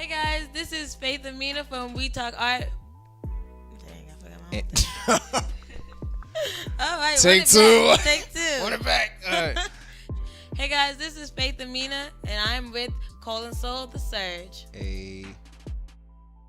Hey guys, this is Faith Amina from We Talk Art. Dang, I forgot my own thing. All right, Take two. Take two. Run it back. All right. Hey guys, this is Faith Amina, and I'm with NishoSoul, The Surge. Hey.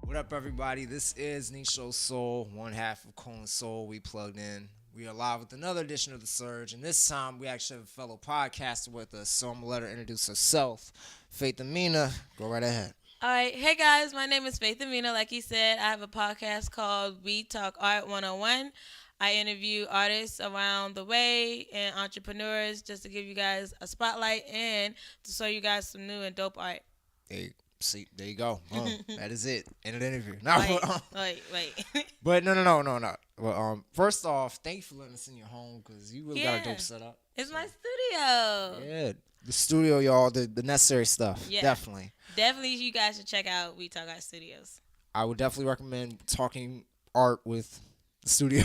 What up, everybody? This is NishoSoul, one half of NishoSoul. We plugged in. We are live with another edition of The Surge, and this time we actually have a fellow podcaster with us, so I'm going to let her introduce herself. Faith Amina, go right ahead. All right, hey guys, my name is Faith Amina. Like he said, I have a podcast called We Talk Art 101. I interview artists around the way and entrepreneurs just to give you guys a spotlight and to show you guys some new and dope art. Hey, see, there you go. That is it. End of the interview. Wait. But no. Well, first off, thank you for letting us in your home because you really got a dope setup. It's my studio. Yeah, the studio, y'all, the necessary stuff. Yeah. Definitely. Definitely, you guys should check out We Talk Art Studios. I would definitely recommend talking art with the studio.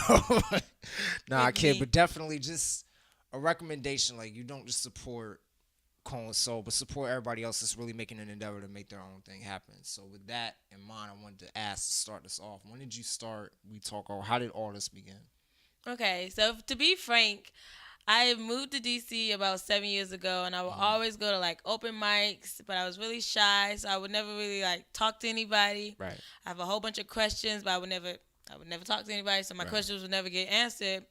I kid, but definitely just a recommendation. Like, you don't just support NishoSoul, but support everybody else that's really making an endeavor to make their own thing happen. So with that in mind, I wanted to ask to start this off. When did you start We Talk Art? How did all this begin? Okay, so to be frank, I moved to DC about 7 years ago, and I would always go to like open mics, but I was really shy, so I would never really like talk to anybody. Right. I have a whole bunch of questions, but I would never talk to anybody, so my questions would never get answered.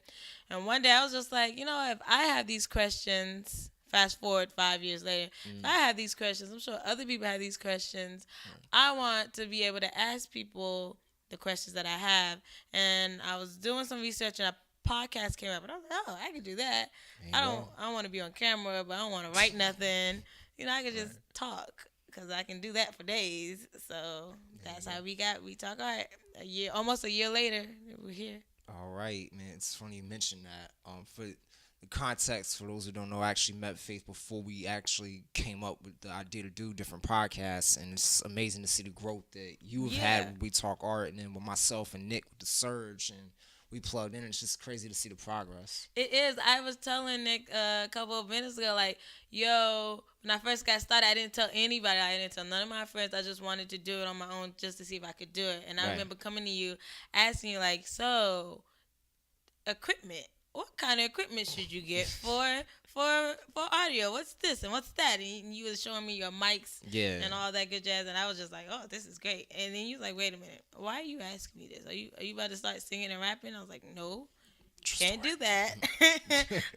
And one day I was just like, if I have these questions, fast forward 5 years later, if I have these questions, I'm sure other people have these questions. I want to be able to ask people the questions that I have. And I was doing some research, and a podcast came up, and I was like, oh, I could do that. I don't want to be on camera, but I don't want to write nothing. I could just talk because I can do that for days. So that's how we talk art. Almost a year later, we're here. All right, man. It's funny you mentioned that. For the context, for those who don't know, I actually met Faith before we actually came up with the idea to do different podcasts, and it's amazing to see the growth that you have had with We Talk Art, and then with myself and Nick with The Surge, and we plugged in. It's just crazy to see the progress. It is. I was telling Nick a couple of minutes ago, like, when I first got started, I didn't tell anybody. I didn't tell none of my friends. I just wanted to do it on my own just to see if I could do it. And I remember coming to you, asking you, like, so, equipment. What kind of equipment should you get for audio? What's this and what's that? And you was showing me your mics and all that good jazz, and I was just like, oh, this is great. And then you was like, wait a minute, why are you asking me this? Are you about to start singing and rapping? I was like, no, can't do that.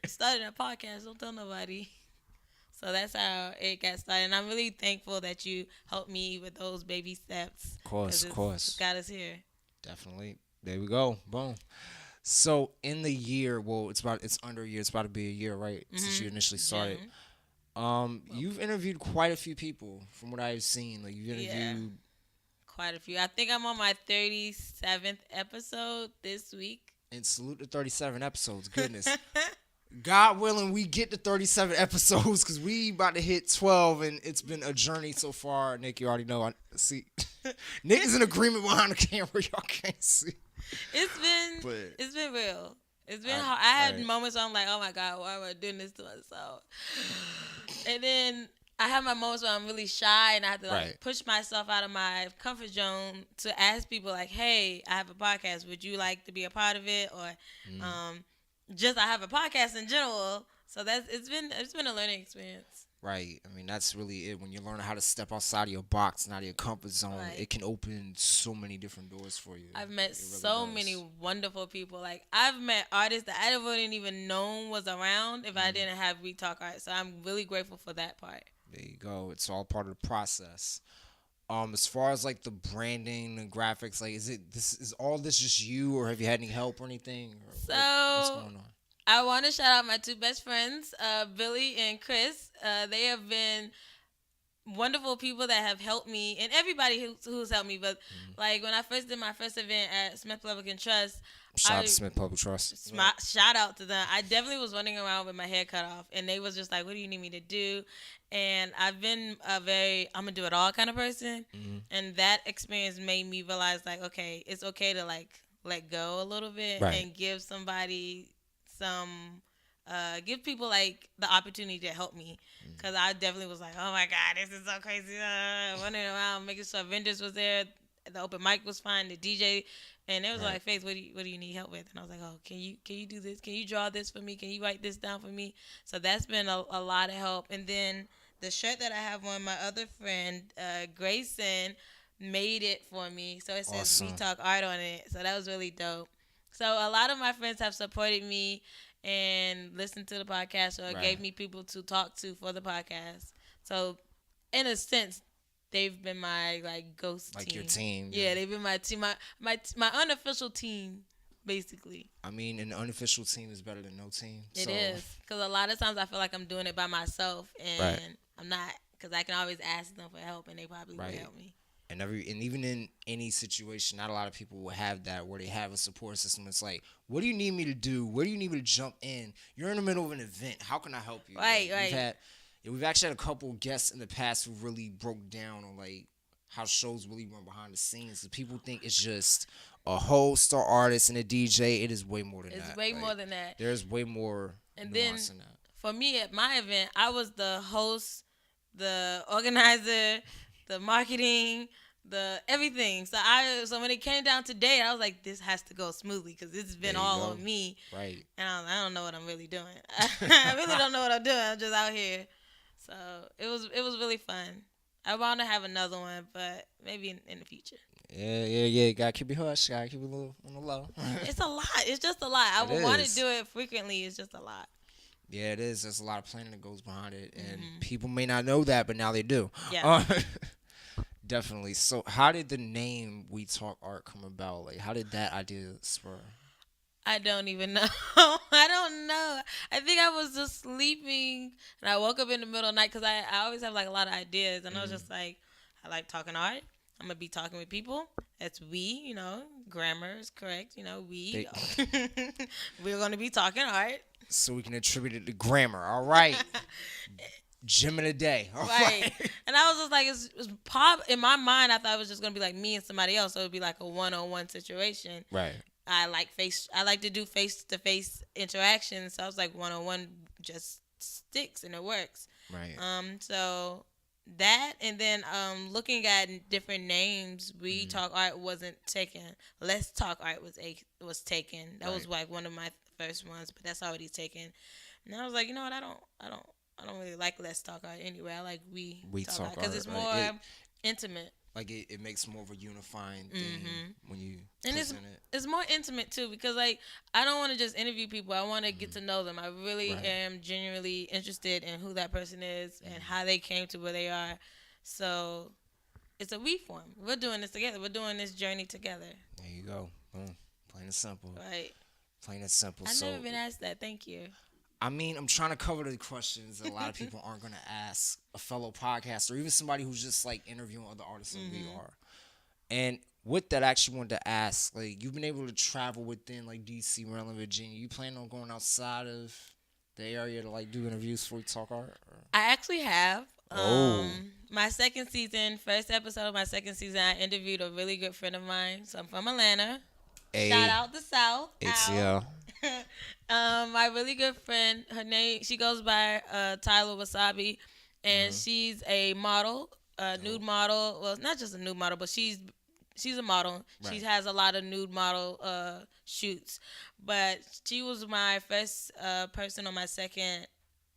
Started a podcast, don't tell nobody. So that's how it got started, and I'm really thankful that you helped me with those baby steps. Of course. It's got us here. Definitely. There we go. Boom. So in the year, it's under a year. It's about to be a year, right? Since you initially started. You've interviewed quite a few people from what I've seen. Like, you've interviewed quite a few. I think I'm on my 37th episode this week. And salute to 37 episodes. Goodness. God willing, we get to 37 episodes because we about to hit 12, and it's been a journey so far. Nick, you already know. I see. Nick is in agreement behind the camera. Y'all can't see. It's been real. It's been hard. I had moments where I'm like, oh my God, why am I doing this to myself? And then I have my moments where I'm really shy, and I have to push myself out of my comfort zone to ask people like, hey, I have a podcast. Would you like to be a part of it? Or just I have a podcast in general. So it's been a learning experience. Right. I mean, that's really it. When you learn how to step outside of your box and out of your comfort zone, it can open so many different doors for you. I've met so many wonderful people. Like, I've met artists that I wouldn't even known was around if I didn't have We Talk Art. So I'm really grateful for that part. There you go. It's all part of the process. As far as like the branding and graphics, like, is all this just you, or have you had any help or anything? What's going on? I want to shout out my two best friends, Billy and Chris. They have been wonderful people that have helped me, and everybody who's helped me. But like when I first did my first event at Smith Public and Trust, shout out to Smith Public Trust. Shout out to them. I definitely was running around with my hair cut off, and they was just like, "What do you need me to do?" And I've been I'm gonna do it all kind of person, and that experience made me realize like, okay, it's okay to like let go a little bit and give somebody some give people like the opportunity to help me, because I definitely was like, oh my god, this is so crazy, running around making sure vendors was there, the open mic was fine, the DJ, and it was like, Faith, what do you need help with? And I was like, oh, can you do this? Can you draw this for me? Can you write this down for me? So that's been a lot of help. And then the shirt that I have on, my other friend Grayson made it for me, so it says awesome. We Talk Art on it, so that was really dope. So a lot of my friends have supported me and listened to the podcast, or gave me people to talk to for the podcast. So in a sense, they've been my like ghost like team. Your team. Yeah, they've been my team, my unofficial team, basically. I mean, an unofficial team is better than no team. It is, because a lot of times I feel like I'm doing it by myself, and I'm not, because I can always ask them for help, and they probably will help me. And even in any situation, not a lot of people will have that, where they have a support system. It's like, what do you need me to do? Where do you need me to jump in? You're in the middle of an event. How can I help you? Right. We've actually had a couple guests in the past who really broke down on like how shows really run behind the scenes. So people think it's just a host or artist and a DJ. It is way more than that. It's way more than that. There's way more nuance in that. For me, at my event, I was the host, the organizer, the marketing, the everything. So when it came down to date, I was like, this has to go smoothly, because it's been all on me. Right. And I don't know what I'm really doing. I really don't know what I'm doing. I'm just out here. So it was really fun. I want to have another one, but maybe in the future. Yeah. Gotta keep it hush. Gotta keep it a little on the low. It's a lot. It's just a lot. I would want to do it frequently. It's just a lot. Yeah, it is. There's a lot of planning that goes behind it, and people may not know that, but now they do. Yeah. Definitely. So, how did the name We Talk Art come about? Like, how did that idea spur? I don't even know. I don't know. I think I was just sleeping, and I woke up in the middle of the night, because I always have like a lot of ideas, and I was just like, I like talking art. I'm gonna be talking with people. That's we, grammar is correct. We. We're gonna be talking art. So we can attribute it to grammar. All right. Gym of the day. All right. And I was just like, it's pop. In my mind, I thought it was just gonna be like me and somebody else. So it would be like a one-on-one situation. Right. I like to do face-to-face interactions. So I was like, one-on-one just sticks and it works. Right. So that, and then looking at different names, We Talk Art wasn't taken. Let's Talk Art was taken. That was like one of my first ones, but that's already taken. And I was like, you know what? I don't really like Let's Talk Art anyway. I like We Talk Art, because it's more intimate. Like it makes more of a unifying thing when you present it. It's more intimate too, because like I don't want to just interview people. I want to get to know them. I really am genuinely interested in who that person is and how they came to where they are. So it's a we form. We're doing this together. We're doing this journey together. There you go. Boom. Plain and simple. Right. Plain and simple. I've never been asked that. Thank you. I mean, I'm trying to cover the questions that a lot of people aren't going to ask a fellow podcaster, or even somebody who's just like interviewing other artists like we are. And with that, I actually wanted to ask, like, you've been able to travel within like DC, Maryland, Virginia. You plan on going outside of the area to like do interviews for We Talk Art? Or? I actually have. My second season, first episode of my second season, I interviewed a really good friend of mine. So I'm from Atlanta. Shout out the South. ATL. My really good friend, she goes by Tyler Wasabi, and she's a model, nude model. Well, not just a nude model, but she's a model. Right. She has a lot of nude model shoots. But she was my first person on my second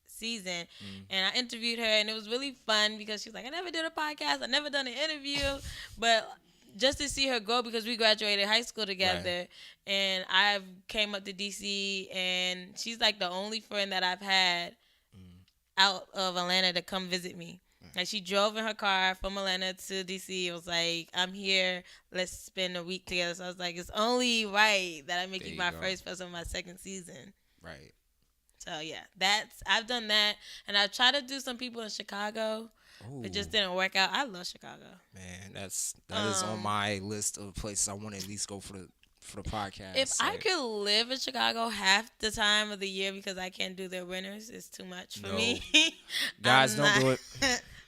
season, and I interviewed her, and it was really fun, because she's like, I never did a podcast, I never done an interview, but just to see her grow, because we graduated high school together, and I came up to DC, and she's like the only friend that I've had out of Atlanta to come visit me. Like, she drove in her car from Atlanta to DC. It was like, I'm here, let's spend a week together. So I was like, it's only right that I make you my first person of my second season. Right. So yeah, I've done that, and I tried to do some people in Chicago. Ooh. It just didn't work out. I love Chicago. Man, that is on my list of places I want to at least go for the podcast. If I could live in Chicago half the time of the year, because I can't do their winters, it's too much for me. Guys, don't do it.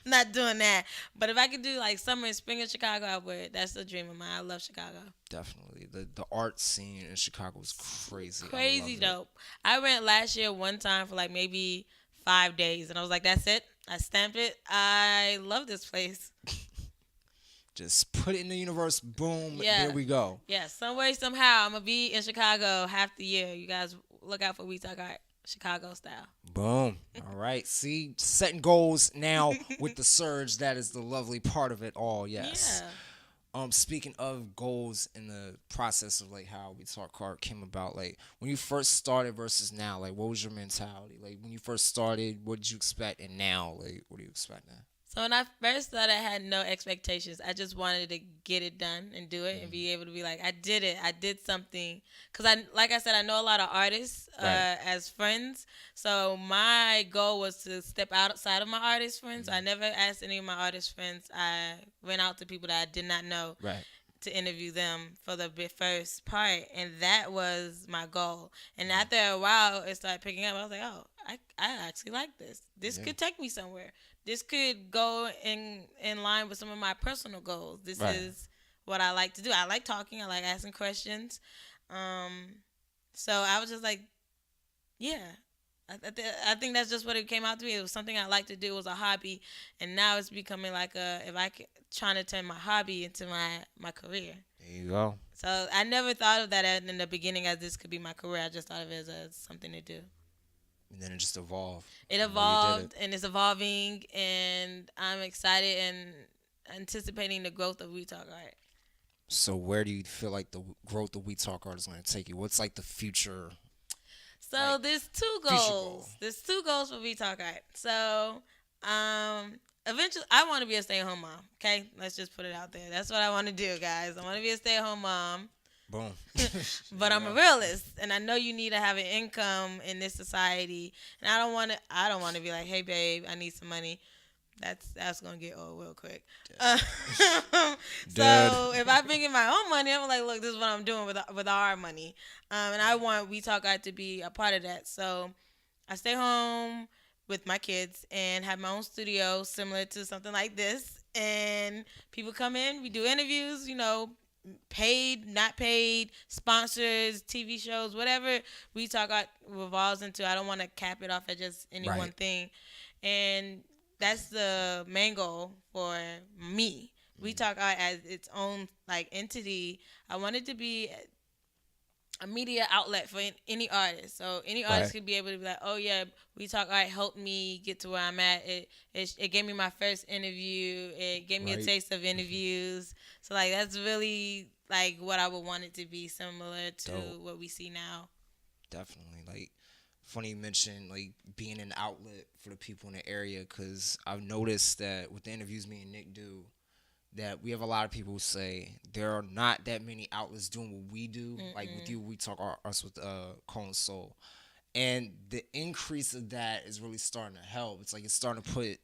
Not doing that. But if I could do like summer and spring in Chicago, I would. That's the dream of mine. I love Chicago. Definitely. The art scene in Chicago is crazy. I Crazy love it. dope. I went last year one time for like maybe 5 days, and I was like, that's it. I stamped it. I love this place. Just put it in the universe. Boom. Yeah. There we go. Yeah. Some way, somehow, I'm going to be in Chicago half the year. You guys look out for We Talk Art, Chicago style. Boom. All right. See, setting goals now with the surge. That is the lovely part of it all. Yes. Yeah. Speaking of goals in the process of like how We Talk Art came about, like when you first started versus now, like what was your mentality? Like when you first started, what did you expect, and now, like what do you expect now? So when I first started, I had no expectations. I just wanted to get it done and do it and be able to be like, I did it. I did something. Because like I said, I know a lot of artists as friends. So my goal was to step outside of my artist friends. I never asked any of my artist friends. I went out to people that I did not know to interview them for the first part. And that was my goal. And after a while, it started picking up. I was like, oh, I actually like this. This could take me somewhere. This could go in line with some of my personal goals. This is what I like to do. I like talking. I like asking questions. So I was just like, yeah. I think that's just what it came out to be. It was something I like to do. It was a hobby. And now it's becoming like trying to turn my hobby into my career. There you go. So I never thought of that in the beginning as this could be my career. I just thought of it as something to do. And then it just evolved. It evolved, and it's evolving, and I'm excited and anticipating the growth of We Talk Art. So where do you feel like the growth of We Talk Art is going to take you? What's like the future? So there's two goals. There's two goals for We Talk Art. So eventually, I want to be a stay-at-home mom. Okay, let's just put it out there. That's what I want to do, guys. I want to be a stay-at-home mom. Boom. But I'm a realist, and I know you need to have an income in this society. And I don't want to be like, hey, babe, I need some money. That's gonna get old real quick. So if I bring in my own money, I'm like, look, this is what I'm doing with our money. And I want We Talk Art to be a part of that. So I stay home with my kids and have my own studio similar to something like this. And people come in, we do interviews, paid, not paid, sponsors, TV shows, whatever We Talk Art revolves into. I don't want to cap it off at just any one thing. And that's the main goal for me. We Talk Art as its own like entity. I want it to be a media outlet for any artist. So any artist could be able to be like, oh yeah, We Talk Art helped me get to where I'm at. It gave me my first interview. It gave me a taste of interviews. So like that's really like what I would want it to be, similar to what we see now. Definitely. Like funny you mentioned like being an outlet for the people in the area, because I've noticed that with the interviews me and Nick do, that we have a lot of people who say there are not that many outlets doing what we do. Like with you, We Talk us with NishoSoul. And the increase of that is really starting to help. It's like it's starting to put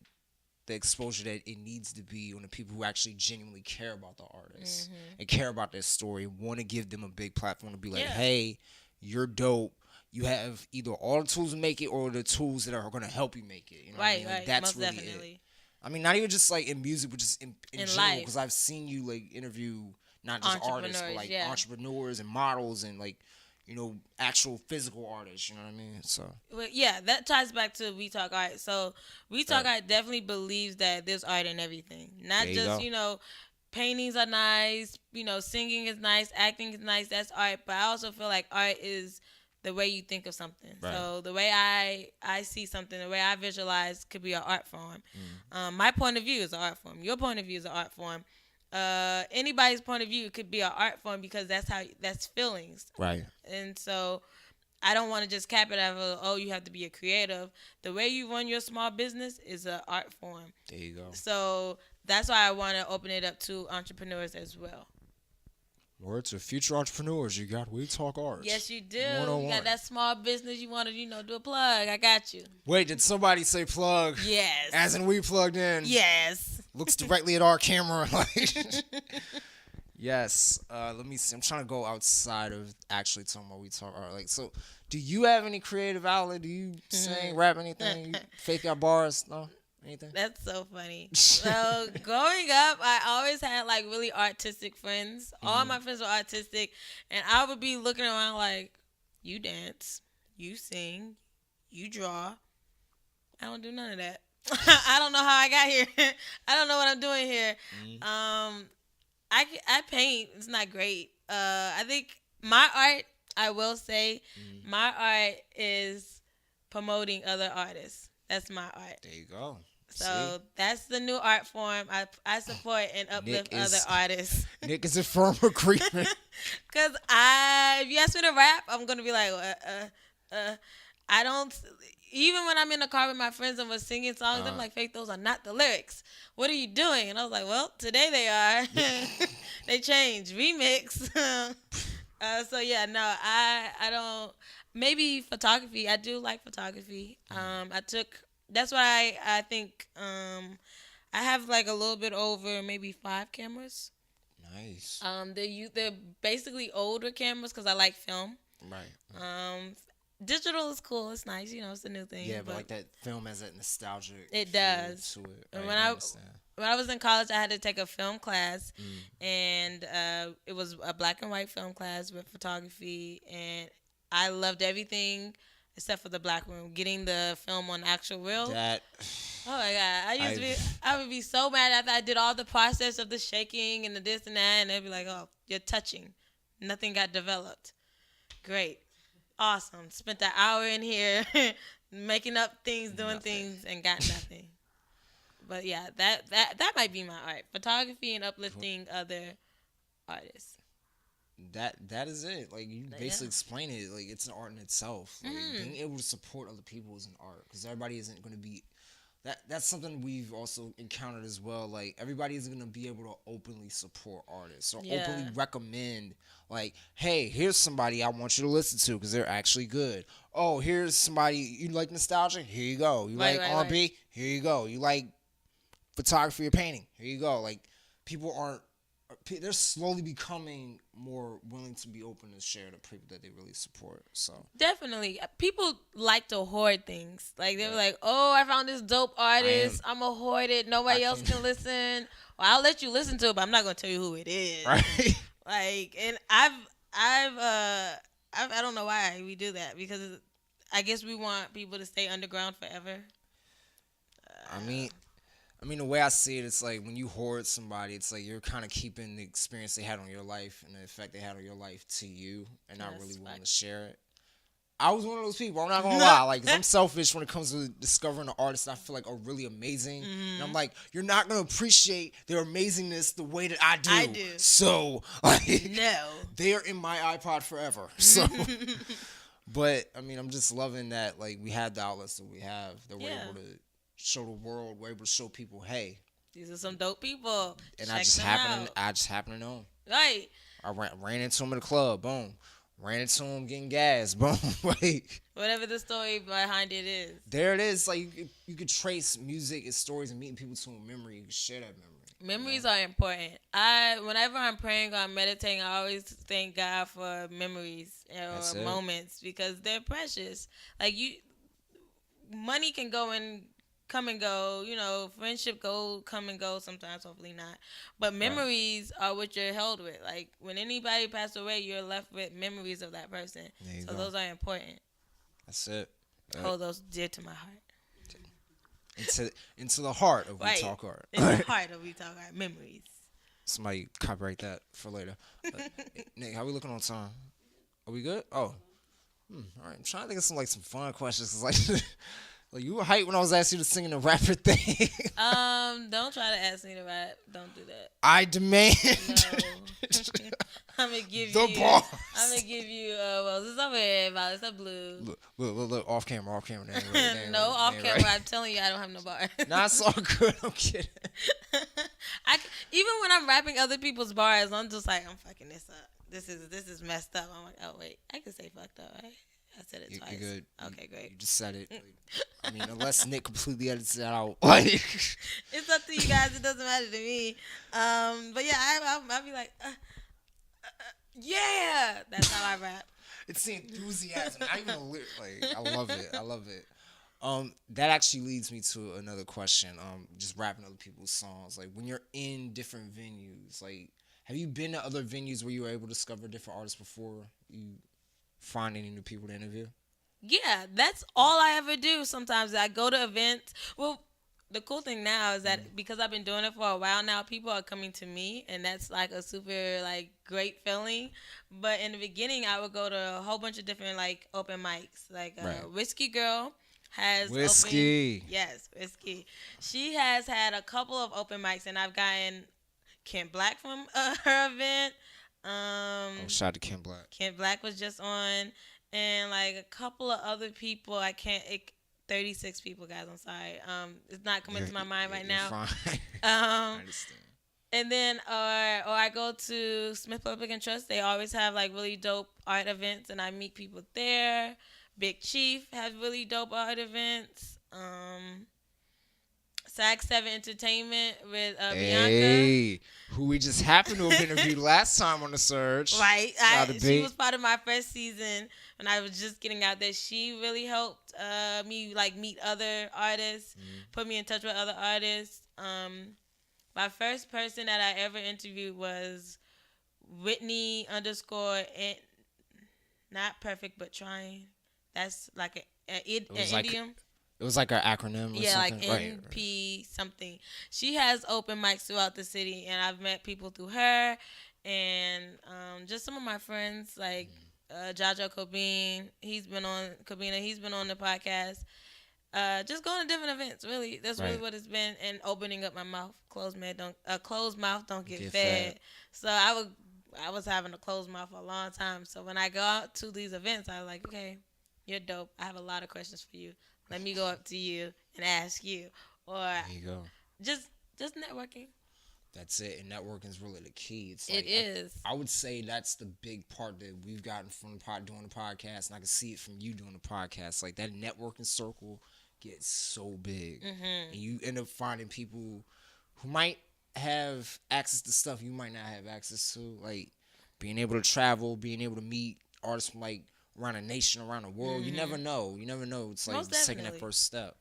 the exposure that it needs to be on the people who actually genuinely care about the artists and care about their story, want to give them a big platform to be like, hey, you're dope. You have either all the tools to make it or the tools that are going to help you make it. You know what I mean? Like, that's most really definitely it. I mean, not even just like in music, but just in general. Because I've seen you like interview not just artists, but like entrepreneurs and models and like, actual physical artists. You know what I mean? So. Well, yeah, that ties back to We Talk Art. So We Talk Art definitely believes that there's art in everything, not just paintings are nice. Singing is nice, acting is nice. That's art. But I also feel like art is the way you think of something. So the way I see something, the way I visualize could be an art form. My point of view is an art form. Your point of view is an art form. Anybody's point of view could be an art form, because that's feelings. Right. And so I don't want to just cap it at, you have to be a creative. The way you run your small business is an art form. There you go. So that's why I want to open it up to entrepreneurs as well. Word to future entrepreneurs, you got We Talk Art. Yes, you do. You got that small business you want to, do a plug. I got you. Wait, did somebody say plug? Yes. As in we plugged in? Yes. Looks directly at our camera. Yes. Let me see. I'm trying to go outside of actually talking about We Talk Art. Like, so, do you have any creative outlet? Do you sing, rap, anything? Faith got bars? No? Anything? That's so funny. So growing up, I always had like really artistic friends. All my friends were artistic, and I would be looking around like, you dance, you sing, you draw. I don't do none of that. I don't know how I got here. I don't know what I'm doing here. I paint. It's not great. I think my art, I will say, my art is promoting other artists. That's my art. There you go. So that's the new art form. I support and uplift other artists. Nick is a firm agreement. Cause if you ask me to rap, I'm gonna be like, I don't. Even when I'm in the car with my friends and we're singing songs, I'm like, Faith, those are not the lyrics. What are you doing? And I was like, well, today they are. They changed, remix. So yeah, no, I don't. Maybe photography. I do like photography. That's why I think I have like a little bit over maybe 5 cameras. Nice. They're basically older cameras because I like film. Right. Digital is cool. It's nice. It's a new thing. Yeah, but like that film has that nostalgic. It does. To it. And right? when I was in college, I had to take a film class, and it was a black and white film class with photography, and I loved everything except for the black room. Getting the film on actual reel. Oh my god! I would be so mad after I did all the process of the shaking and the this and that, and they'd be like, "Oh, you're touching. Nothing got developed. Great, awesome. Spent an hour in here making up things, doing things, and got nothing." But yeah, that might be my art: photography and uplifting other artists. That is it. Like, you basically explain it. Like, it's an art in itself. Like, being able to support other people is an art, because everybody isn't going to be. That's something we've also encountered as well. Like, everybody isn't going to be able to openly support artists or openly recommend, like, hey, here's somebody I want you to listen to because they're actually good. Oh, here's somebody you like nostalgia. Here you go. You like R&B. Right. Here you go. You like photography or painting. Here you go. Like, people aren't. They're slowly becoming more willing to be open and share the people that they really support. So definitely, people like to hoard things. Like, they're like, "Oh, I found this dope artist. I'm gonna hoard it. Nobody else can listen. Well, I'll let you listen to it, but I'm not gonna tell you who it is." Right. Like, and I don't know why we do that, because I guess we want people to stay underground forever. I mean, the way I see it, it's like when you hoard somebody, it's like you're kind of keeping the experience they had on your life and the effect they had on your life to you, and not really willing to share it. I was one of those people. I'm not gonna lie. Like, 'cause I'm selfish when it comes to discovering an artist I feel like are really amazing, and I'm like, you're not gonna appreciate their amazingness the way that I do. I do. So, like, no, they're in my iPod forever. So, but I mean, I'm just loving that, like, we had the outlets that we have, that we're able to show the world, we're able to show people, hey, these are some dope people. And I just happen to know them. Right. I ran into them in the club. Boom. Ran into them getting gas. Boom. Like, whatever the story behind it is. There it is. Like, you could trace music and stories and meeting people to a memory. You can share that memory. Memories are important. Whenever I'm praying or I'm meditating, I always thank God for memories or moments, because they're precious. Like, money can go and come and go, friendship come and go sometimes, hopefully not. But memories are what you're held with. Like, when anybody passed away, you're left with memories of that person. So those are important. That's it. Hold those dear to my heart. Into the heart of We Talk Art. In the heart of We Talk Art. Memories. Somebody copyright that for later. Nick, how we looking on time? Are we good? Oh. All right. I'm trying to think of some fun questions. 'Cause, like, you were hyped when I was asking you to sing in the rapper thing. Don't try to ask me to rap. Don't do that. I demand. No. I'm gonna give the you. Boss. I'm gonna give you. Roses are red, violets are blue. Look, off camera. No, off camera. Right. I'm telling you, I don't have no bars. Nah, it's all good. I'm kidding. Even when I'm rapping other people's bars, I'm just like, I'm fucking this up. This is messed up. I'm like, oh wait, I can say fucked up, right? I said it twice. You're good. Okay, great. You just said it. I mean, unless Nick completely edits that out. Like, it's up to you guys. It doesn't matter to me. But yeah, I'll be like, yeah. That's how I rap. It's the enthusiasm. Not even a lyric. Like, I love it. That actually leads me to another question. Just rapping other people's songs. Like when you're in different venues, like have you been to other venues where you were able to discover different artists before you find any new people to interview? Yeah, that's all I ever do. Sometimes I go to events. Well, the cool thing now is that because I've been doing it for a while now, people are coming to me, and that's like a super like great feeling. But in the beginning, I would go to a whole bunch of different like open mics. Like Right. Whiskey Girl has open. Whiskey. Yes, Whiskey. She has had a couple of open mics, and I've gotten Kent Black from her event. Oh, shout out to Kim Black. Kent Black was just on, and like a couple of other people. I can't. 36 people, guys. I'm sorry. It's not coming to my mind right now. Fine. I understand. And then, or I go to Smith Public and Trust. They always have like really dope art events, and I meet people there. Big Chief has really dope art events. SAG 7 Entertainment with Bianca. Who we just happened to have interviewed last time on the Surge. Right. She was part of my first season when I was just getting out there. She really helped me like meet other artists, put me in touch with other artists. My first person that I ever interviewed was Whitney underscore not perfect but trying. That's like an idiom. It was like an acronym or something. Yeah, like NP something. She has open mics throughout the city, and I've met people through her. And just some of my friends, like Jajo Cobain, he's been on the podcast. Just going to different events, really. That's really what it's been. And opening up my mouth. Closed mouth don't get fed. So I was having a closed mouth for a long time. So when I go out to these events, I was like, okay, you're dope. I have a lot of questions for you. Let me go up to you and ask you. Or there you go. Just networking. That's it. And networking is really the key. It is. I would say that's the big part that we've gotten from doing the podcast. And I can see it from you doing the podcast. Like that networking circle gets so big. And you end up finding people who might have access to stuff you might not have access to. Like being able to travel, being able to meet artists from like around a nation, around the world. You never know. It's like just taking that first step.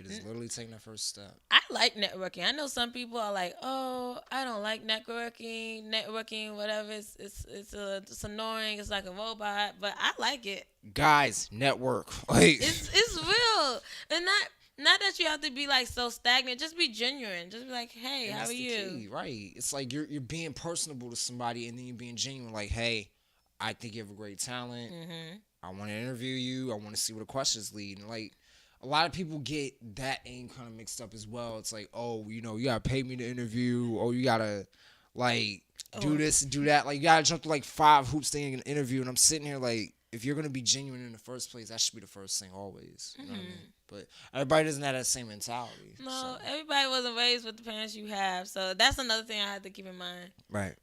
It is literally taking that first step. I like networking. I know some people are like, oh, I don't like networking, whatever. It's annoying. It's like a robot, but I like it. Guys, network. Like it's real, and not that you have to be like so stagnant. Just be genuine. Just be like, hey, how are you? Key, right. It's like you're being personable to somebody, and then you're being genuine. Like, hey, I think you have a great talent. I want to interview you. I want to see where the questions lead. And like a lot of people get that aim kind of mixed up as well. It's like, oh, you got to pay me to interview. Oh, you got to like do this and do that. Like you got to jump through like 5 hoops to get an interview. And I'm sitting here like, if you're going to be genuine in the first place, that should be the first thing always. You know what I mean? But everybody doesn't have that same mentality. No, everybody wasn't raised with the parents you have. So that's another thing I had to keep in mind. Right.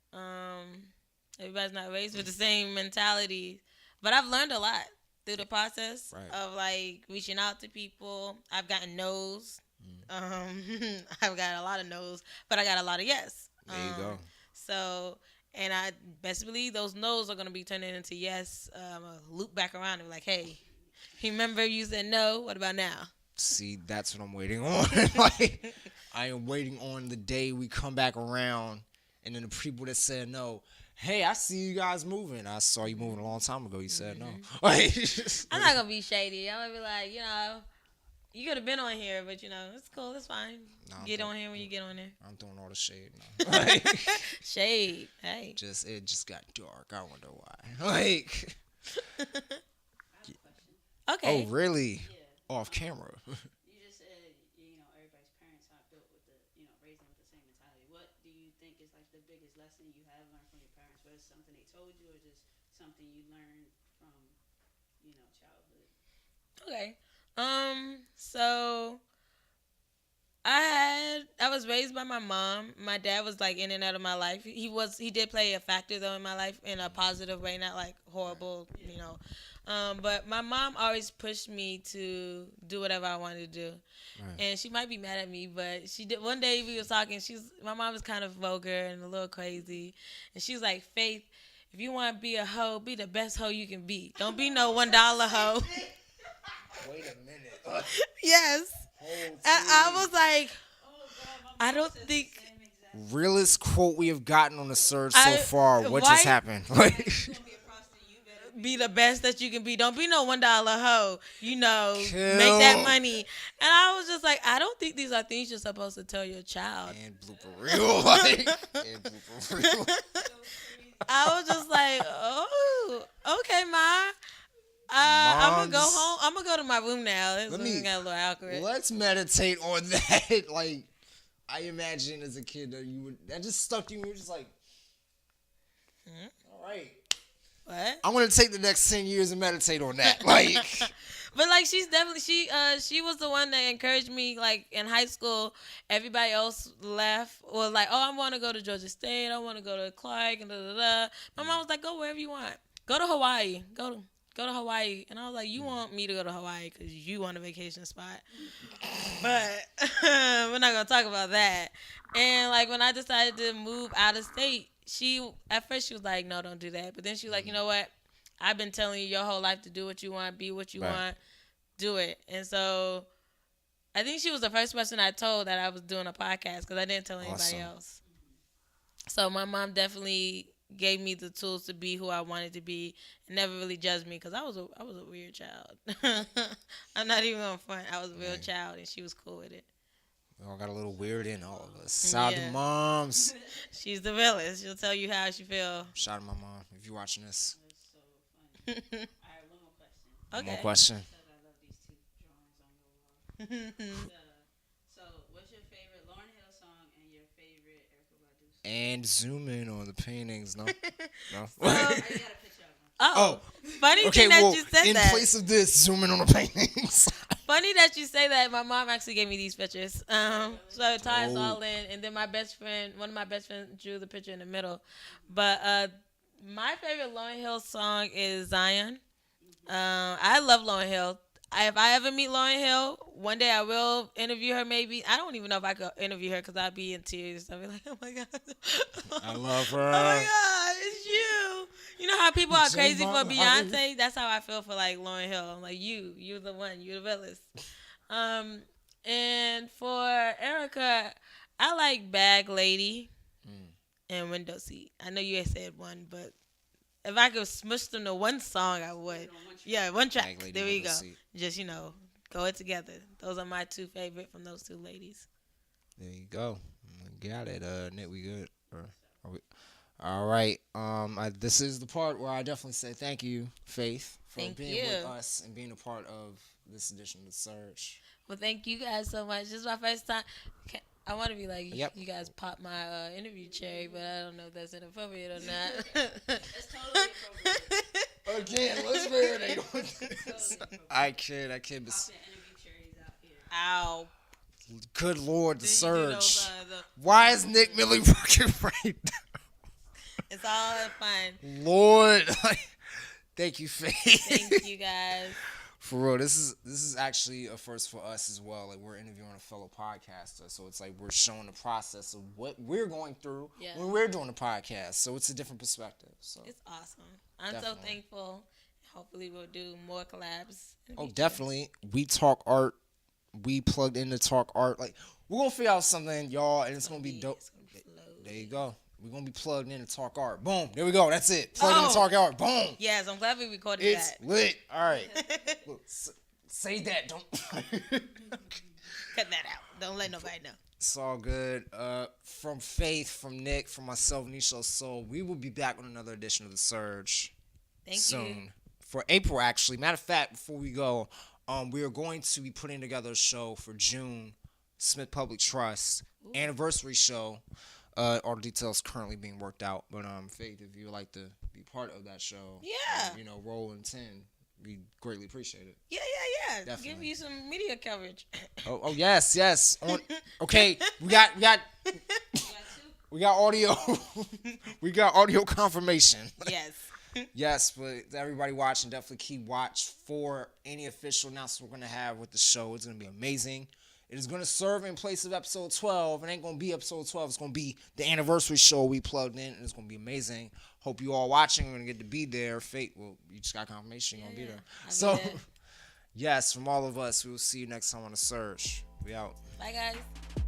Everybody's not raised with the same mentality. But I've learned a lot through the process of like reaching out to people. I've gotten no's. I've got a lot of no's, but I got a lot of yes. There you go. So, and I best believe those no's are going to be turning into yes. Loop back around and be like, hey, remember you said no? What about now? See, that's what I'm waiting on. Like, I am waiting on the day we come back around, and then the people that said no, hey, I see you guys moving. I saw you moving a long time ago. You said no. Like, I'm not going to be shady. I'm going to be like, you could have been on here, but, it's cool. It's fine. Get on here when you get on there. I'm throwing all the shade now. Like, shade. Hey. It just got dark. I wonder why. Like. Okay. Oh, really? Yeah. Off camera. You just said, everybody's parents aren't built with raising with the same mentality. What do you think is like the biggest lesson you have learned from your parents? Whether it's something they told you or just something you learned from, childhood? Okay. So I was raised by my mom. My dad was like in and out of my life. He did play a factor though in my life in a positive way, not like horrible, But my mom always pushed me to do whatever I wanted to do. Right. And she might be mad at me, but she did. One day we was talking. My mom was kind of vulgar and a little crazy, and she was like, "Faith, if you want to be a hoe, be the best hoe you can be. Don't be no $1 hoe." Wait a minute. Yes. And I was like, I don't think Realest quote we have gotten on the surge so I far. What just why happened? be the best that you can be. Don't be no $1 hoe. Make that Kill. money. And I was just like, I don't think these are things you're supposed to tell your child. And blooper reel. And blooper reel. I was just like, oh, okay, Ma. I'm gonna go Moms. home. I'm gonna go to my room now. Let me- got a little awkward. Let's meditate on that. Like, I imagine as a kid that just stuck to you. You were just like, all right. What? I'm gonna take the next 10 years and meditate on that. Like, But like she's definitely she was the one that encouraged me. Like in high school, everybody else left or like, oh, I want to go to Georgia State. I want to go to Clark and da da da. My mom was like, go wherever you want. Go to Hawaii. Go to Hawaii. And I was like, you want me to go to Hawaii because you want a vacation spot. But we're not gonna talk about that. And like when I decided to move out of state, at first she was like, no, don't do that. But then she was like, you know what? I've been telling you your whole life to do what you want, be what you want, do it. And so I think she was the first person I told that I was doing a podcast because I didn't tell anybody else. So my mom definitely gave me the tools to be who I wanted to be and never really judged me because I was a weird child. I'm not even on front. I was a real child and she was cool with it. we all got a little weird in all of us. Shout out to moms. She's the realest. She'll tell you how she feel. Shout out to my mom if you're watching this. All right, one more question. One more question. I love these two drawings on your wall. So, what's your favorite Lauryn Hill song and your favorite Erykah Badu song? And zoom in on the paintings. No? No? Oh, you got a picture of them. Oh, funny Okay, thing that well, you said in that. place of this, zoom in on the paintings. Funny that you say that. My mom actually gave me these pictures. So it ties all in. And then one of my best friends drew the picture in the middle. But my favorite Lauryn Hill song is Zion. I love Lauryn Hill. If I ever meet Lauryn Hill, one day I will interview her maybe. I don't even know if I could interview her because I'd be in tears. I'd be like, oh my God. I love her. Oh my God, it's you. You know how people are crazy for Beyonce? That's how I feel for like Lauryn Hill. I'm like, you're the one. You're the realest. And for Erykah, I like Bag Lady and Window Seat. I know you had said one, but if I could smush them to one song, I would. Yeah, one track. Lady, there we go. Seat. Just, go it together. Those are my two favorite from those two ladies. There you go. Got it. Nick, we good? Are we? All right. This is the part where I definitely say thank you, Faith, for being with us and being a part of this edition of The Surge. Well, thank you guys so much. This is my first time. I want to be like, you guys pop my interview cherry, but I don't know if that's inappropriate or not. It's totally appropriate. Again, let's marinate on this. I kid. Pop the interview cherries out here. Ow. Good Lord, The Surge. The Why is Nick Millie working right now? It's all fun. Lord, thank you, Faith. Thank you guys. For real, this is actually a first for us as well. Like, we're interviewing a fellow podcaster, so it's like we're showing the process of what we're going through when we're doing a podcast. So it's a different perspective. So it's awesome. I'm so thankful. Hopefully, we'll do more collabs. Oh, definitely. We talk art. We plugged in to talk art. Like, we're gonna figure out something, y'all, and it's gonna be dope. There you go. We're going to be plugged in to talk art. Boom. There we go. That's it. Plugged in to talk art. Boom. Yes, I'm glad we recorded it's that. It's lit. All right. Look, say that. Don't. Cut that out. Don't let nobody know. It's all good. From Faith, from Nick, from myself, NishoSoul, we will be back on another edition of The Surge soon. You. For April, actually. Matter of fact, before we go, we are going to be putting together a show for June, Smith Public Trust, anniversary show. All the details currently being worked out, but Faith, if you would like to be part of that show, roll in 10, we greatly appreciate it. Yeah. Definitely. Give you some media coverage. Oh yes. Okay, we got audio. We got audio confirmation. Yes. Yes, but everybody watching, definitely keep watch for any official announcement we're gonna have with the show. It's gonna be amazing. It is going to serve in place of episode 12. It ain't going to be episode 12. It's going to be the anniversary show we plugged in, and it's going to be amazing. Hope you all watching. We're going to get to be there. Fate, well, you just got confirmation you're going to be there. So, Yes, from all of us, we will see you next time on The Surge. We out. Bye, guys.